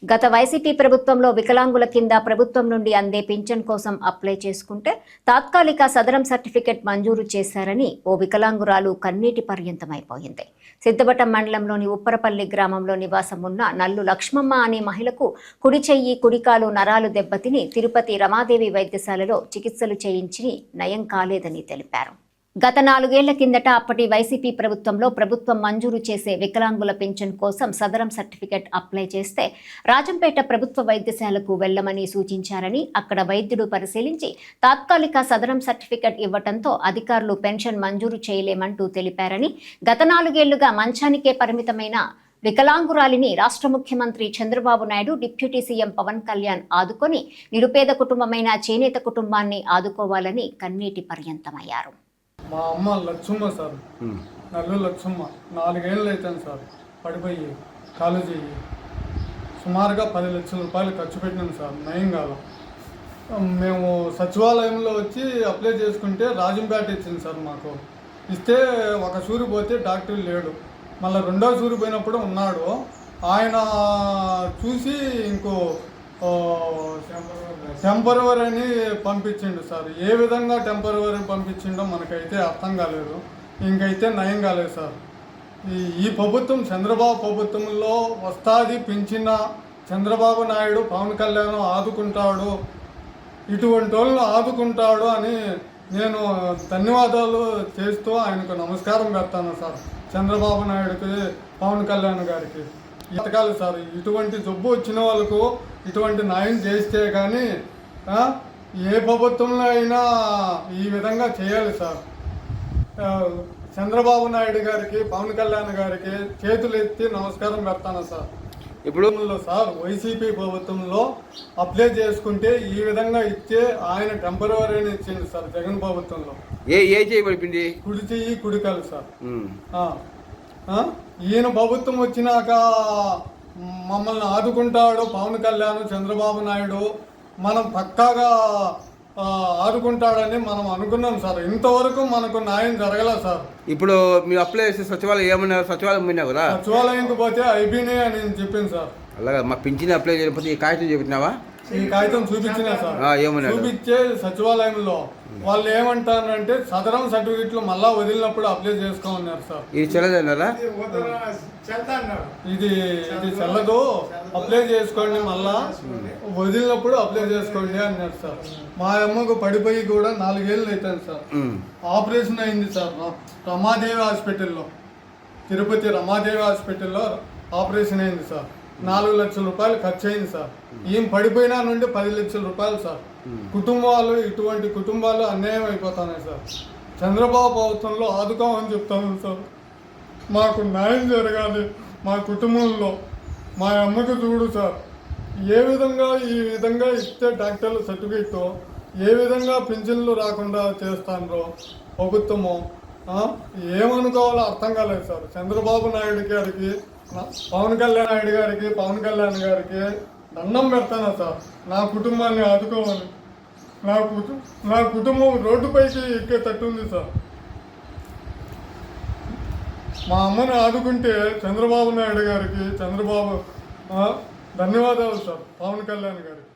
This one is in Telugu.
గత వైసీపీ ప్రభుత్వంలో వికలాంగుల కింద ప్రభుత్వం నుండి అందే పింఛన్ కోసం అప్లై చేసుకుంటే తాత్కాలిక సదరం సర్టిఫికెట్ మంజూరు చేశారని ఓ వికలాంగురాలు కన్నీటి పర్యంతమైపోయింది. సిద్ధవటం మండలంలోని ఉప్పరపల్లి గ్రామంలో నివాసం ఉన్న నల్లు లక్ష్మమ్మ అనే మహిళకు కుడి చెయ్యి కుడికాలు నరాలు దెబ్బతిని తిరుపతి రమాదేవి వైద్యశాలలో చికిత్సలు చేయించి నయం కాలేదని తెలిపారు. గత 4 ఏళ్ల కిందట అప్పటి వైసీపీ ప్రభుత్వంలో ప్రభుత్వం మంజూరు చేసే వికలాంగుల పింఛన్ కోసం సదరం సర్టిఫికెట్ అప్లై చేస్తే రాజంపేట ప్రభుత్వ వైద్యశాలకు వెళ్లమని సూచించారని, అక్కడ వైద్యుడు పరిశీలించి తాత్కాలిక సదరం సర్టిఫికెట్ ఇవ్వడంతో అధికారులు పెన్షన్ మంజూరు చేయలేమంటూ తెలిపారని, గత 4 ఏళ్లుగా మంచానికే పరిమితమైన వికలాంగురాలిని రాష్ట్ర ముఖ్యమంత్రి చంద్రబాబు నాయుడు, డిప్యూటీ సీఎం పవన్ కళ్యాణ్ ఆదుకొని నిరుపేద కుటుంబమైన చేనేత కుటుంబాన్ని ఆదుకోవాలని కన్నీటి పర్యంతమయ్యారు. మా అమ్మ లక్ష్మమ్మ సార్, నల్లు లక్ష్మమ్మ 4 ఏళ్ళు అవుతాను సార్. పడిపోయి కాలేజీ సుమారుగా 10 లక్షల రూపాయలు ఖర్చు పెట్టినాం సార్. నయం కాల. మేము సచివాలయంలో వచ్చి అప్లై చేసుకుంటే రాజంపేట ఇచ్చింది సార్. మాకు ఇస్తే ఒక సూరి పోతే డాక్టర్ లేడు, మళ్ళీ 2వ సూరి పోయినప్పుడు ఉన్నాడు. ఆయన చూసి ఇంకో టెంపరవరీ అని పంపించిండు సార్. ఏ విధంగా టెంపరవరీ పంపించిండో మనకైతే అర్థం కాలేదు. ఇంకైతే నయం కాలేదు సార్. ఈ ప్రభుత్వం చంద్రబాబు ప్రభుత్వంలో వస్తాది పెంచిన చంద్రబాబు నాయుడు పవన్ కళ్యాణ్ ఆదుకుంటాడు, ఇటువంటి వాళ్ళని ఆదుకుంటాడు అని నేను ధన్యవాదాలు చేస్తూ ఆయనకు నమస్కారం పెడతాను సార్. చంద్రబాబు నాయుడుకి, పవన్ కళ్యాణ్ గారికి ఎతకాలి సార్. ఇటువంటి జబ్బు వచ్చిన వాళ్ళకు ఇటువంటి న్యాయం చేస్తే కానీ ఏ ప్రభుత్వంలో అయినా ఈ విధంగా చేయాలి సార్. చంద్రబాబు నాయుడు గారికి, పవన్ కళ్యాణ్ గారికి చేతులు ఎత్తి నమస్కారం పెడతాను సార్. ఇప్పుడు సార్ వైసీపీ ప్రభుత్వంలో అప్లై చేసుకుంటే ఈ విధంగా ఇచ్చే ఆయన టెంపరవరీ ఇచ్చింది సార్. జగన్ ప్రభుత్వంలో ఏ చేయబడింది? కుడి చెయ్యి కుడికాలు సార్. ఈయన ప్రభుత్వం వచ్చినాక మమ్మల్ని ఆదుకుంటాడు పవన్ కళ్యాణ్, చంద్రబాబు నాయుడు, మనం పక్కాగా ఆదుకుంటాడని మనం అనుకున్నాం సార్. ఇంతవరకు మనకు న్యాయం జరగల సార్. ఇప్పుడు మీరు అప్లై చేసి సచివాలయం ఏమన్నారు? సచివాలయం పోయినా కదా? సచివాలయంకి పోతే అయిపోయినాయి అని చెప్పింది సార్. అలాగా మా పింఛన్ అప్లై చేయకపోతే ఈ కాగితం చెప్పినావా? ఈ కాగితం చూపించినా సార్. చూపించే సచివాలయంలో వాళ్ళు ఏమంటారంటే సదరం సర్టిఫికెట్లు మళ్ళా వదిలినప్పుడు అప్లై చేసుకోమన్నారు సార్. ఇది చెల్లదన్నారా? ఇది చెల్లదు, అప్లై చేసుకోండి, మళ్ళా వదిలినప్పుడు అప్లై చేసుకోండి అన్నారు సార్. మా అమ్మకు పడిపోయి కూడా 4 ఏళ్ళు అవుతాను సార్. ఆపరేషన్ అయింది సార్ రమాదేవి హాస్పిటల్లో, తిరుపతి రమాదేవి హాస్పిటల్లో ఆపరేషన్ అయింది సార్. 4 లక్షల రూపాయలు ఖర్చు అయింది సార్. ఏం పడిపోయినా నుండి 10 లక్షల రూపాయలు సార్. కుటుంబాలు, ఇటువంటి కుటుంబాలు అన్యాయం అయిపోతున్నాయి సార్. చంద్రబాబు ప్రభుత్వంలో ఆదుకోమని చెప్తాను సార్. మాకు న్యాయం జరగాలి మా కుటుంబంలో. మా అమ్మకు చూడు సార్, ఏ విధంగా ఈ విధంగా ఇస్తే డాక్టర్ల సర్టిఫికెట్ ఏ విధంగా పింఛన్లు రాకుండా చేస్తారో ప్రభుత్వము ఏమనుకోవాలో అర్థం కాలేదు సార్. చంద్రబాబు నాయుడు గారికి, పవన్ కళ్యాణ్ గారికి దండం పెడతాను సార్. నా కుటుంబాన్ని ఆదుకోవాలి. నా కుటుంబం రోడ్డుపైకి ఎక్కే తట్టుంది సార్. మా అమ్మని ఆదుకుంటే చంద్రబాబు నాయుడు గారికి, ధన్యవాదాలు సార్. పవన్ కళ్యాణ్ గారికి.